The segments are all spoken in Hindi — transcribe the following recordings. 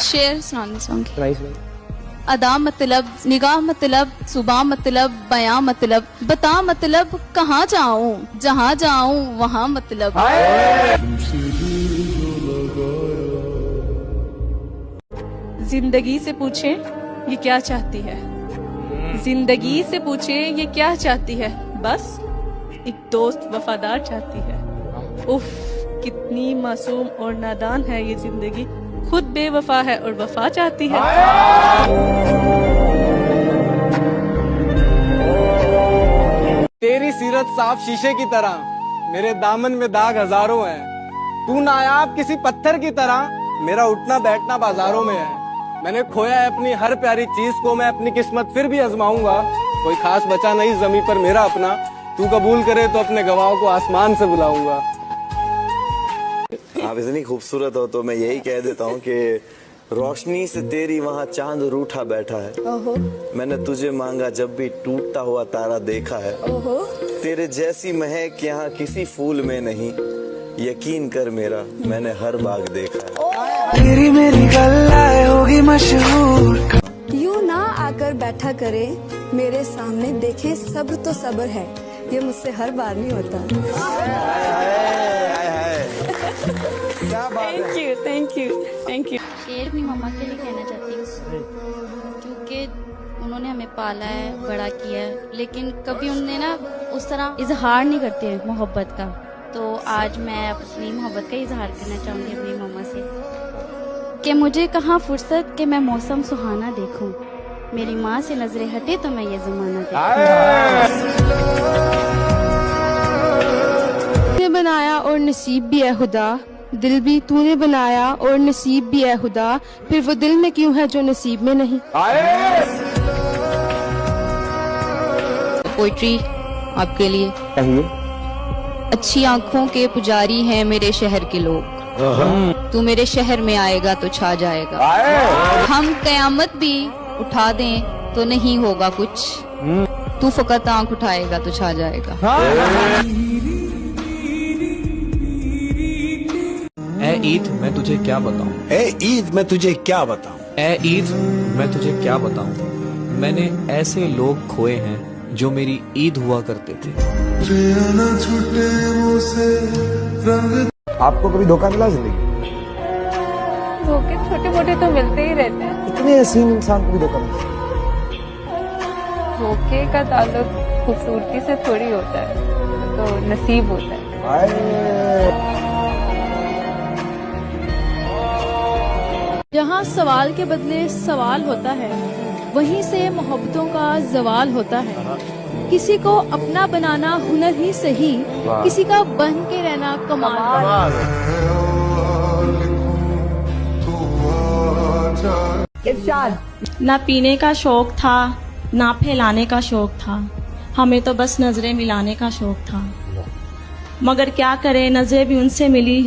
शेर सुनाना चाहूंगी। अदा मतलब, निगाह मतलब, सुबह मतलब, बयां मतलब, बता मतलब, कहाँ जाऊं, जहाँ जाऊं वहाँ मतलब। जिंदगी से पूछे ये क्या चाहती है, जिंदगी से पूछे ये क्या चाहती है, बस एक दोस्त वफादार चाहती है। उफ, कितनी मासूम और नादान है ये जिंदगी, खुद बेवफा है और वफा चाहती है। तेरी सीरत साफ शीशे की तरह, मेरे दामन में दाग हजारों हैं। तू नायाब किसी पत्थर की तरह, मेरा उठना बैठना बाजारों में है। मैंने खोया है अपनी हर प्यारी चीज को, मैं अपनी किस्मत फिर भी आजमाऊंगा। कोई खास बचा नहीं जमीन पर मेरा अपना, तू कबूल करे तो अपने गवाहों को आसमान से बुलाऊंगा। आप इतनी खूबसूरत हो तो मैं यही कह देता हूँ कि रोशनी से तेरी वहाँ चांद रूठा बैठा है। मैंने तुझे मांगा जब भी टूटता हुआ तारा देखा है। तेरे जैसी महक यहाँ किसी फूल में नहीं, यकीन कर मेरा मैंने हर बाग देखा है। तेरी मेरी गल्लाए होगी मशहूर। यूं ना आकर बैठा करे मेरे सामने, देखे सब तो सब्र है, ये मुझसे हर बार नहीं होता। Thank you thank you thank you. शेर अपनी मम्मा के लिए कहना चाहती हूँ, क्योंकि उन्होंने हमें पाला है, बड़ा किया है, लेकिन कभी उन्होंने ना उस तरह इजहार नहीं करते मोहब्बत का। तो आज मैं अपनी मोहब्बत का इजहार करना चाहूँगी अपनी मम्मा से कि मुझे कहाँ फुर्सत कि मैं मौसम सुहाना देखूं, मेरी माँ से नजरें हटे तो मैं ये जमाना तूने बनाया और नसीब भी है खुदा, दिल भी तूने बनाया और नसीब भी है खुदा, फिर वो दिल में क्यों है जो नसीब में नहीं। पोइट्री आपके लिए। अच्छी आंखों के पुजारी हैं मेरे शहर के लोग, तू मेरे शहर में आएगा तो छा जाएगा। हम कयामत भी उठा दें तो नहीं होगा कुछ, तू फकत आंख उठाएगा तो छा जाएगा। ए ईद मैं तुझे क्या बताऊं, ए ईद मैं तुझे क्या बताऊं, ए ईद मैं तुझे क्या बताऊं। मैंने ऐसे लोग खोए हैं जो मेरी ईद हुआ करते थे। आपको कभी धोखा मिला जिंदगी? धोखे छोटे मोटे तो मिलते ही रहते हैं। इतने हसीन इंसान को भी धोखा मिलता है? धोखे का ताल्लुक खूबसूरती से थोड़ी होता है, तो नसीब होता है। जहाँ सवाल के बदले सवाल होता है, वहीं से मोहब्बतों का जवाल होता है। किसी को अपना बनाना हुनर ही सही, किसी का बन के रहना कमाल। इरशाद। ना पीने का शौक था, ना फैलाने का शौक था, हमें तो बस नजरें मिलाने का शौक था। मगर क्या करे, नजरें भी उनसे मिली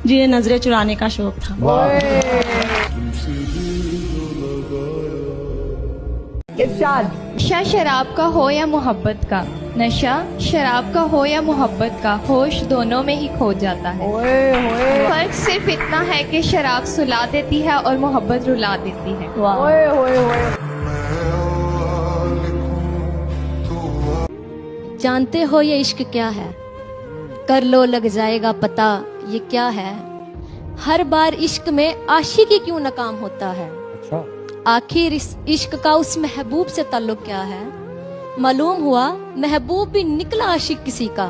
जिन्हें नजरें चुराने का शौक था। नशा शराब का हो या मोहब्बत का, नशा शराब का हो या मोहब्बत का, होश दोनों में ही खो जाता है। फर्क सिर्फ इतना है कि शराब सुला देती है और मोहब्बत रुला देती है। जानते हो ये इश्क क्या है, कर लो लग जाएगा पता ये क्या है। हर बार इश्क में आशिकी क्यों नाकाम होता है, आखिर इस इश्क का उस महबूब से ताल्लुक क्या है। मालूम हुआ महबूब भी निकला आशिक किसी का,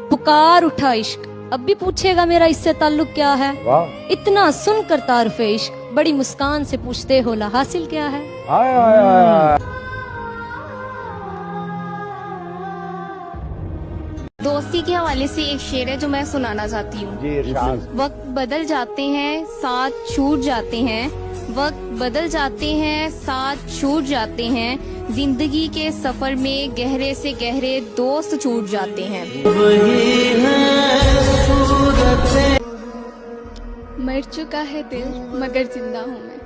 पुकार उठा इश्क अब भी पूछेगा मेरा इससे ताल्लुक क्या है। इतना सुनकर तारुफ इश्क बड़ी मुस्कान से पूछते हो ला हासिल क्या है। दोस्ती के हवाले से एक शेर है जो मैं सुनाना चाहती हूँ। वक्त बदल जाते हैं साथ छूट जाते हैं, वक्त बदल जाते हैं साथ छूट जाते हैं, जिंदगी के सफर में गहरे से गहरे दोस्त छूट जाते हैं। मर चुका है दिल मगर जिंदा हूँ मैं,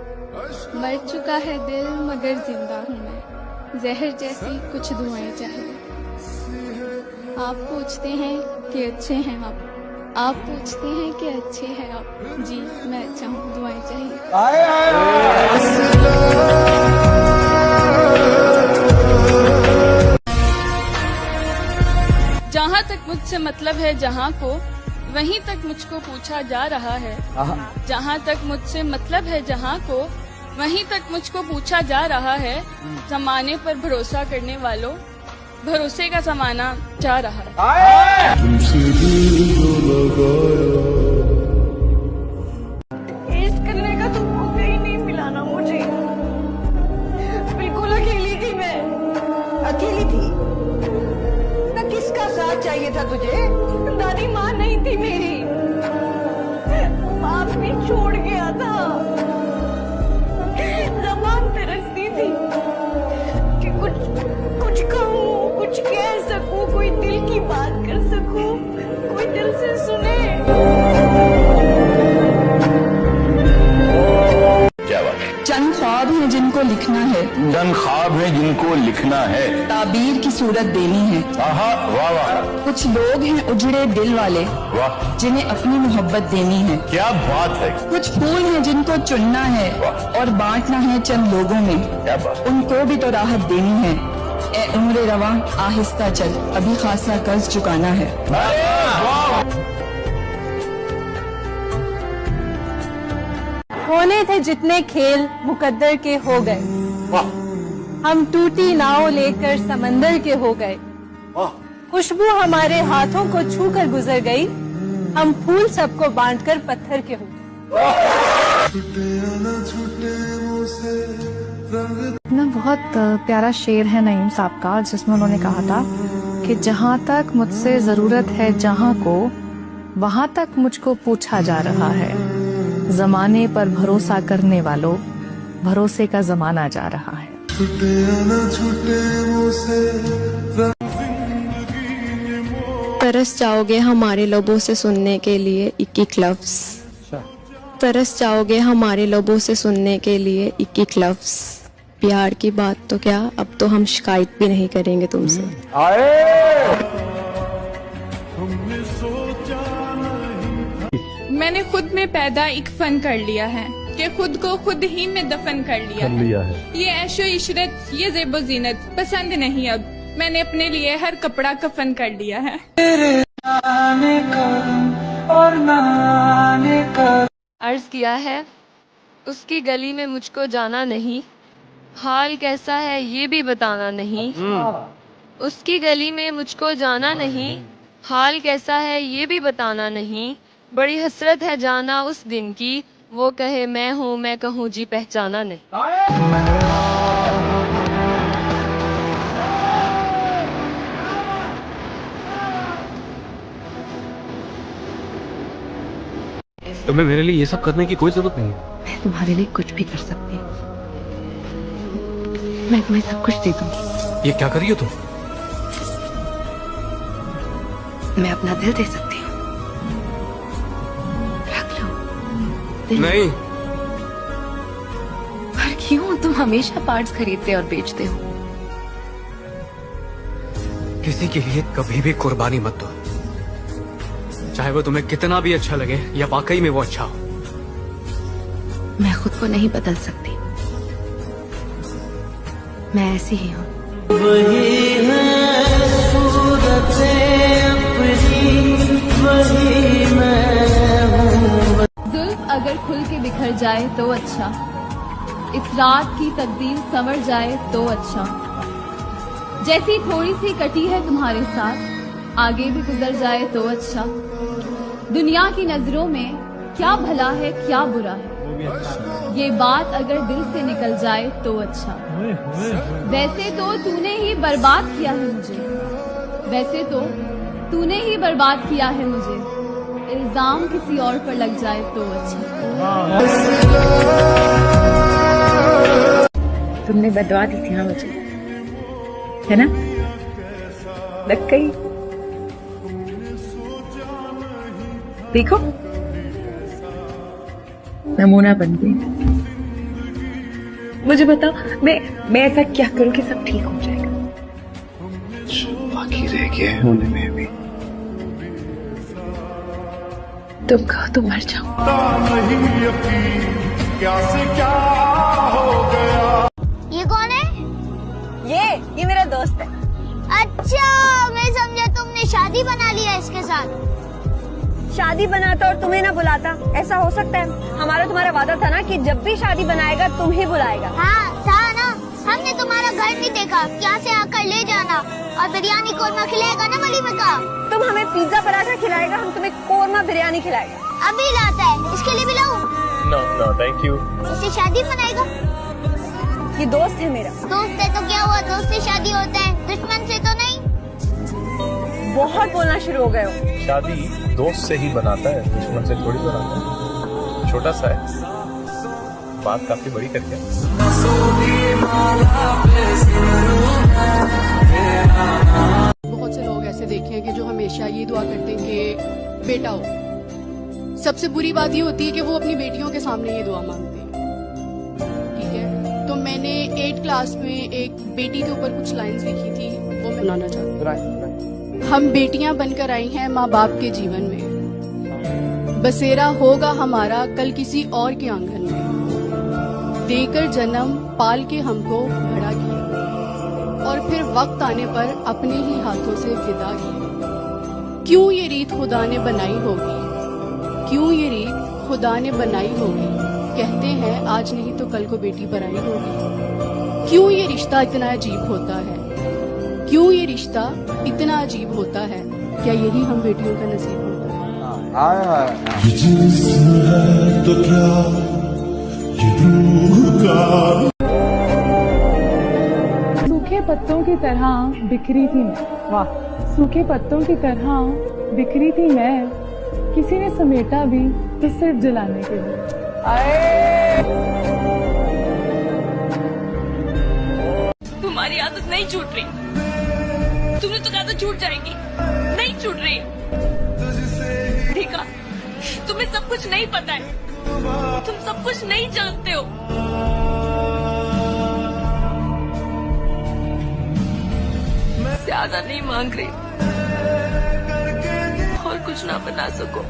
मर चुका है दिल मगर जिंदा हूँ मैं, जहर जैसी कुछ दुआएं चाहिए। आप पूछते हैं कि अच्छे हैं आप, आप पूछते हैं कि अच्छे हैं आप? जी मैं अच्छा हूँ, दुआएं चाहिए। जहाँ तक मुझसे मतलब है जहाँ को, वहीं तक मुझको पूछा जा रहा है। जहाँ तक मुझसे मतलब है जहाँ को, वहीं तक मुझको पूछा जा रहा है। जमाने पर भरोसा करने वालों, भरोसे का जमाना जा रहा है। इश्क करने का तो मौका ही नहीं मिला ना मुझे। बिल्कुल अकेली थी मैं, अकेली थी ना। किसका साथ चाहिए था तुझे? दादी माँ नहीं थी मेरी, बाप भी छोड़ गया था। ज़बान तरसती थी कि कुछ कहूँ, कुछ कह सकूँ, कोई दिल की बात कर सकूँ, कोई दिल से सुने। चंद ख्वाब हैं जिनको लिखना है, चंद ख्वाब है जिनको लिखना है, ताबीर की सूरत देनी है। आहा वाह वाह, कुछ लोग हैं उजड़े दिल वाले, वाह जिन्हें अपनी मोहब्बत देनी है। क्या बात है, कुछ फूल हैं जिनको चुनना है और बांटना है चंद लोगों में, क्या बात। उनको भी तो राहत देनी है। ए उम्र रवा आहिस्ता चल, अभी खासा कर्ज चुकाना है। होने थे जितने खेल मुकद्दर के हो गए, हम टूटी नाव लेकर समंदर के हो गए। खुशबू हमारे हाथों को छू कर गुजर गई, हम फूल सबको बांटकर पत्थर के हो ना। बहुत प्यारा शेर है नईम साहब का, जिसमें उन्होंने कहा था कि जहाँ तक मुझसे जरूरत है जहाँ को, वहाँ तक मुझको पूछा जा रहा है। जमाने पर भरोसा करने वालों, भरोसे का जमाना जा रहा है। तरस जाओगे हमारे लबों से सुनने के लिए एक-एक लफ्ज, तरस जाओगे हमारे लबों से सुनने के लिए एक-एक लफ्ज। प्यार की बात तो क्या, अब तो हम शिकायत भी नहीं करेंगे तुमसे। मैंने खुद में पैदा एक फन कर लिया है कि खुद को खुद ही में दफन कर लिया है। ये ऐशो इशरत, ये जेबो जीनत पसंद नहीं अब, मैंने अपने लिए हर कपड़ा कफन कर लिया है। अर्ज किया है उसकी गली में मुझको जाना नहीं, हाल कैसा है ये भी बताना नहीं। उसकी गली में मुझको जाना नहीं, हाल कैसा है ये भी बताना नहीं। बड़ी हसरत है जाना उस दिन की, वो कहे मैं हूँ मैं कहूँ जी पहचाना नहीं। तुम्हें मेरे लिए ये सब करने की कोई जरूरत नहीं है। मैं तुम्हारे लिए कुछ भी कर सकती हूँ, मैं तुम्हें सब कुछ दे दूंगी। ये क्या कर रही हो तुम? मैं अपना दिल दे सकती हूँ, रख लो दिल। नहीं। पर क्यों? तुम हमेशा पार्ट्स खरीदते और बेचते हो। किसी के लिए कभी भी कुर्बानी मत दो, चाहे वो तुम्हें कितना भी अच्छा लगे या वाकई में वो अच्छा हो। मैं खुद को नहीं बदल सकती, मैं ऐसी ही हूँ। जुल्फ अगर खुल के बिखर जाए तो अच्छा, इस रात की तकदीर संवर जाए तो अच्छा। जैसी थोड़ी सी कटी है तुम्हारे साथ, आगे भी गुजर जाए तो अच्छा। दुनिया की नजरों में क्या भला है क्या बुरा है, ये बात अगर दिल से निकल जाए तो अच्छा। वैसे तो तूने ही बर्बाद किया है मुझे, वैसे तो तूने ही बर्बाद किया है मुझे, इल्जाम किसी और पर लग जाए तो अच्छा। तुमने बदवा दी थी ना मुझे, है ना? लग गई। देखो नमूना बन गई। मुझे बताओ, मैं ऐसा क्या करूं कि सब ठीक हो जाएगा? बाकी रह गया है होने में भी। तुम कहो तो मर जाऊं। ये कौन है? ये मेरा दोस्त है। अच्छा, मैं समझा तुमने शादी बना लिया इसके साथ। शादी बनाता और तुम्हें ना बुलाता, ऐसा हो सकता है? हमारा तुम्हारा वादा था ना कि जब भी शादी बनाएगा तुम ही बुलाएगा। हाँ था ना, हमने तुम्हारा घर नहीं देखा, क्या से आकर ले जाना और बिरयानी कोरमा खिलाएगा ना वलीमे का। तुम हमें पिज्जा पराठा खिलाएगा, हम तुम्हें कोरमा बिरयानी खिलाएगा। अभी लाता है, इसके लिए भी लाऊं? No thank you. इससे शादी बनाएगा? ये दोस्त है मेरा। दोस्त है तो क्या हुआ, दोस्त से शादी होता है, दुश्मन से तो नहीं। बहुत बोलना शुरू हो गए हो। शादी दोस्त से ही बनाता है, दुश्मन से थोड़ी बनाता है। छोटा सा है, बात काफी बड़ी करके। बहुत से लोग ऐसे देखे हैं कि जो हमेशा ये दुआ करते हैं कि बेटा हो। सबसे बुरी बात ये होती है कि वो अपनी बेटियों के सामने ये दुआ मांगते हैं। ठीक है, तो मैंने 8th क्लास में एक बेटी के ऊपर कुछ लाइंस लिखी थी, वो मैं सुनाना चाहती हूँ। हम बेटियां बनकर आई हैं माँ बाप के जीवन में, बसेरा होगा हमारा कल किसी और के आंगन में। देकर जन्म पाल के हमको बड़ा किया और फिर वक्त आने पर अपने ही हाथों से विदा किया। क्यों ये रीत खुदा ने बनाई होगी, क्यों ये रीत खुदा ने बनाई होगी। कहते हैं आज नहीं तो कल को बेटी पराई होगी। क्यों ये रिश्ता इतना अजीब होता है, क्यों ये रिश्ता इतना अजीब होता है। क्या यही हम बेटियों का नसीब होता है? ये जिस्म है तो क्या ये रूह का। सूखे पत्तों की तरह बिखरी थी मैं, वाह। सूखे पत्तों की तरह बिखरी थी मैं, किसी ने समेटा भी तो सिर्फ जलाने के लिए। तुम्हारी आदत नहीं छूट रही, तुमने तो कहा था छूट जाएगी, नहीं छूट रही। देखा, तुम्हें सब कुछ नहीं पता है, तुम सब कुछ नहीं जानते हो। ज्यादा नहीं मांग रही, और कुछ ना बना सको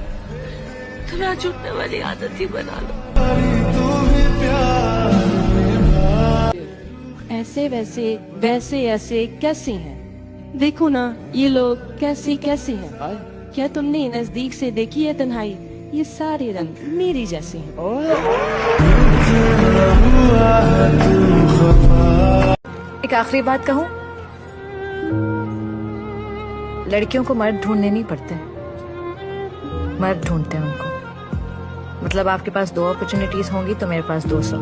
तो ना छूटने वाली आदत ही बना लो। ऐसे वैसे वैसे ऐसे कैसे हैं, देखो ना ये लोग कैसे कैसे हैं। क्या तुमने नजदीक से देखी है तन्हाई, ये सारे रंग मेरी जैसे हैं। एक आखिरी बात कहूँ, लड़कियों को मर्द ढूंढने नहीं पड़ते, मर्द ढूंढते हैं उनको। मतलब आपके पास 2 अपॉर्चुनिटीज होंगी तो मेरे पास 200।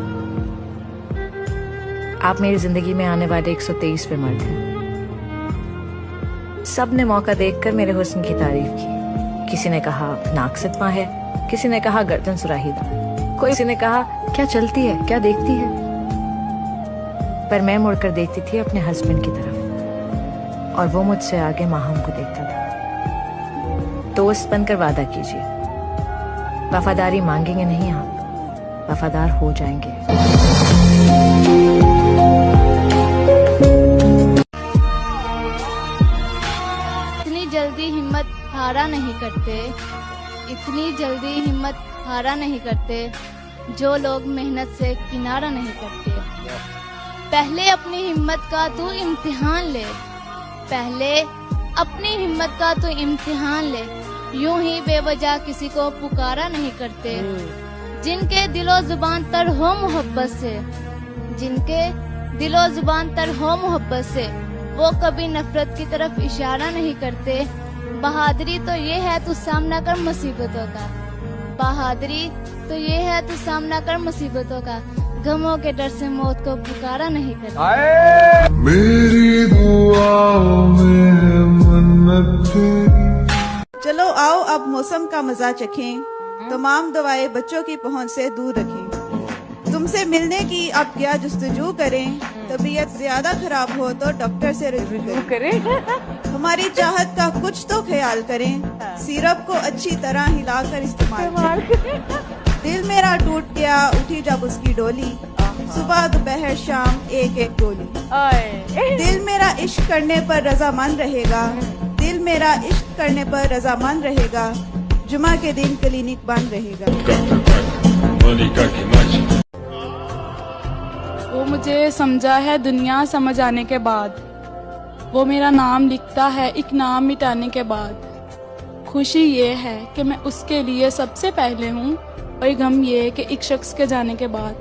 आप मेरी जिंदगी में आने वाले 123 पे मर्द हैं। सब ने मौका देखकर मेरे हुस्न की तारीफ की। किसी ने कहा नाक सतमा है, किसी ने कहा गर्दन सुराहीदार, किसी ने कहा क्या चलती है, क्या देखती है। पर मैं मुड़कर देखती थी अपने हस्बैंड की तरफ और वो मुझसे आगे माहम को देखता था। दोस्त बनकर वादा कीजिए, वफादारी मांगेंगे नहीं आप, वफादार हो जाएंगे। इतनी जल्दी हिम्मत हारा नहीं करते, इतनी जल्दी हिम्मत हारा नहीं करते जो लोग मेहनत से किनारा नहीं करते। पहले अपनी हिम्मत का तू इम्तिहान ले, पहले अपनी हिम्मत का तू इम्तिहान ले। यूं ही बेवजह किसी को पुकारा नहीं करते। जिनके दिलो जुबान तर हो मोहब्बत से, जिनके दिलो जुबान तर हो मोहब्बत से, वो कभी नफरत की तरफ इशारा नहीं करते। बहादुरी तो ये है तू सामना कर मुसीबतों का, बहादुरी तो ये है तू सामना कर मुसीबतों का। गमों के डर से मौत को पुकारा नहीं करते। मेरी दुआओं में मन्नत। चलो आओ अब मौसम का मजा चखें, तमाम दवाएं बच्चों की पहुंच से दूर रखें। तुमसे मिलने की अब क्या जुस्तजू करें, तबीयत ज्यादा खराब हो तो डॉक्टर से रुजू करें। हमारी चाहत का कुछ तो ख्याल करें, सिरप को अच्छी तरह हिलाकर इस्तेमाल करें। दिल मेरा टूट गया उठी जब उसकी डोली, सुबह दोपहर शाम एक एक गोली। दिल मेरा इश्क करने पर रजामंद रहेगा, दिल मेरा इश्क करने पर रजामंद रहेगा। जुमा के दिन क्लिनिक बंद रहेगा। वो मुझे समझा है दुनिया समझ आने के बाद, वो मेरा नाम लिखता है एक नाम मिटाने के बाद। खुशी ये है कि मैं उसके लिए सबसे पहले हूँ, और गम ये है कि एक शख्स के जाने के बाद।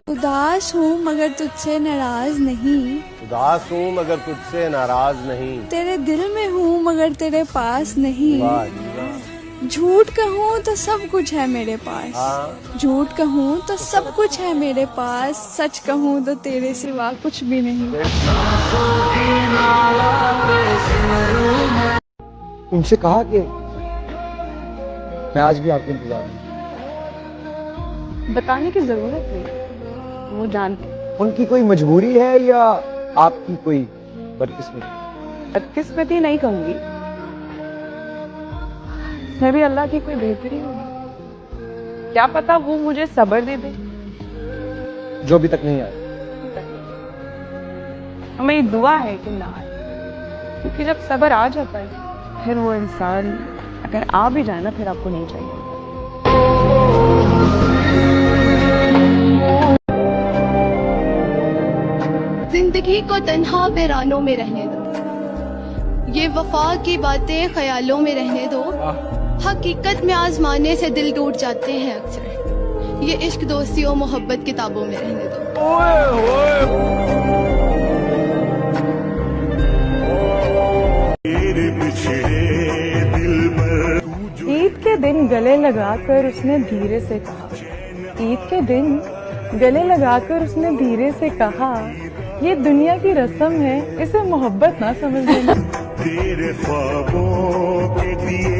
उदास हूँ मगर तुझसे नाराज नहीं, उदास हूँ मगर तुझसे नाराज नहीं, तेरे दिल में हूँ मगर तेरे पास नहीं। झूठ कहूँ तो सब कुछ है मेरे पास, झूठ कहूँ तो सब कुछ है मेरे पास, सच कहूँ तो तेरे सिवा कुछ भी नहीं। उनसे कहा कि मैं आज भी आपके इंतजार में। बताने की जरूरत नहीं, वो जानते। उनकी कोई मजबूरी है या आपकी कोई बदकिस्मती? बदकिस्मती नहीं कहूंगी, मैं भी अल्लाह की कोई बेहतरी होगी। क्या पता वो मुझे सब्र दे दे जो अभी तक नहीं आया। मेरी दुआ है कि ना आए, क्योंकि जब सब्र आ जाता है फिर वो इंसान अगर आ भी जाए ना फिर आपको नहीं चाहिए। जिंदगी को तन्हा वीरानों में रहने दो, ये वफा की बातें ख्यालों में रहने दो। हकीकत में आजमाने से दिल टूट जाते हैं अक्सर, ये इश्क दोस्ती और मोहब्बत किताबों में रहने दो। ईद के दिन गले लगाकर उसने धीरे से कहा, ईद के दिन गले लगाकर उसने धीरे से कहा, ये दुनिया की रस्म है, इसे मोहब्बत ना समझ लेना। तेरे ख्वाबों के दिए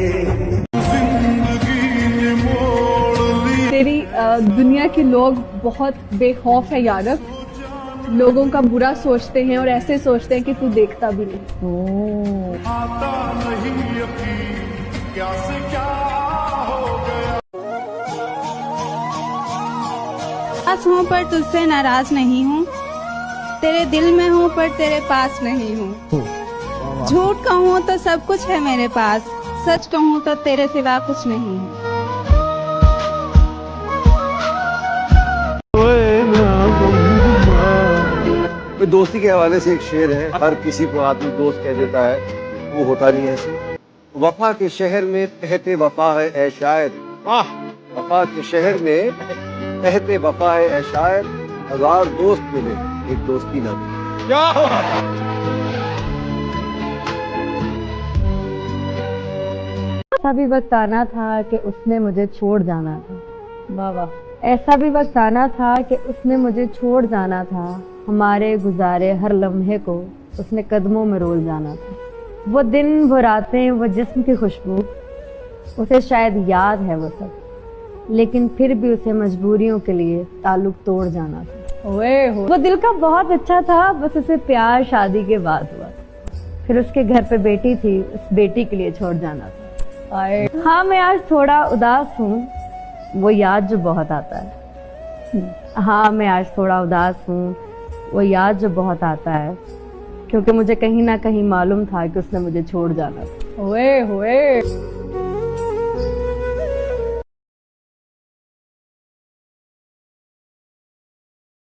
तेरी दुनिया के लोग बहुत बेखौफ है यारब, लोगों का बुरा सोचते हैं और ऐसे सोचते हैं कि तू देखता भी नहीं। पास हूँ पर तुझसे नाराज नहीं हूँ, तेरे दिल में हूँ पर तेरे पास नहीं हूँ। झूठ कहूँ तो सब कुछ है मेरे पास, सच कहूँ तो तेरे सिवा कुछ नहीं है। दोस्ती के हवाले से एक शेर है, हर किसी को आदमी दोस्त कह देता है, वो होता नहीं है। वफा के शहर में कहते वफा है ऐ शायर, वफा के शहर में कहते वफा है ऐ शायर, हजार दोस्त मिले एक दोस्ती ना मिले। ऐसा भी वक्त आना था कि उसने मुझे छोड़ जाना था। वाह वाह। ऐसा भी वक्त आना था कि उसने मुझे छोड़ जाना था, हमारे गुजारे हर लम्हे को उसने कदमों में रोल जाना था। वो दिन, वो रातें, वो जिस्म की खुशबू, उसे शायद याद है वो सब, लेकिन फिर भी उसे मजबूरियों के लिए ताल्लुक तोड़ जाना था। वो दिल का बहुत अच्छा था, बस उसे प्यार शादी के बाद हुआ। फिर उसके घर पे बेटी थी, उस बेटी के लिए छोड़ जाना था। हाँ, मैं आज थोड़ा उदास हूँ, वो याद जो बहुत आता है। हाँ, मैं आज थोड़ा उदास हूँ, वो याद जो बहुत आता है, क्योंकि मुझे कहीं ना कहीं मालूम था कि उसने मुझे छोड़ जाना था।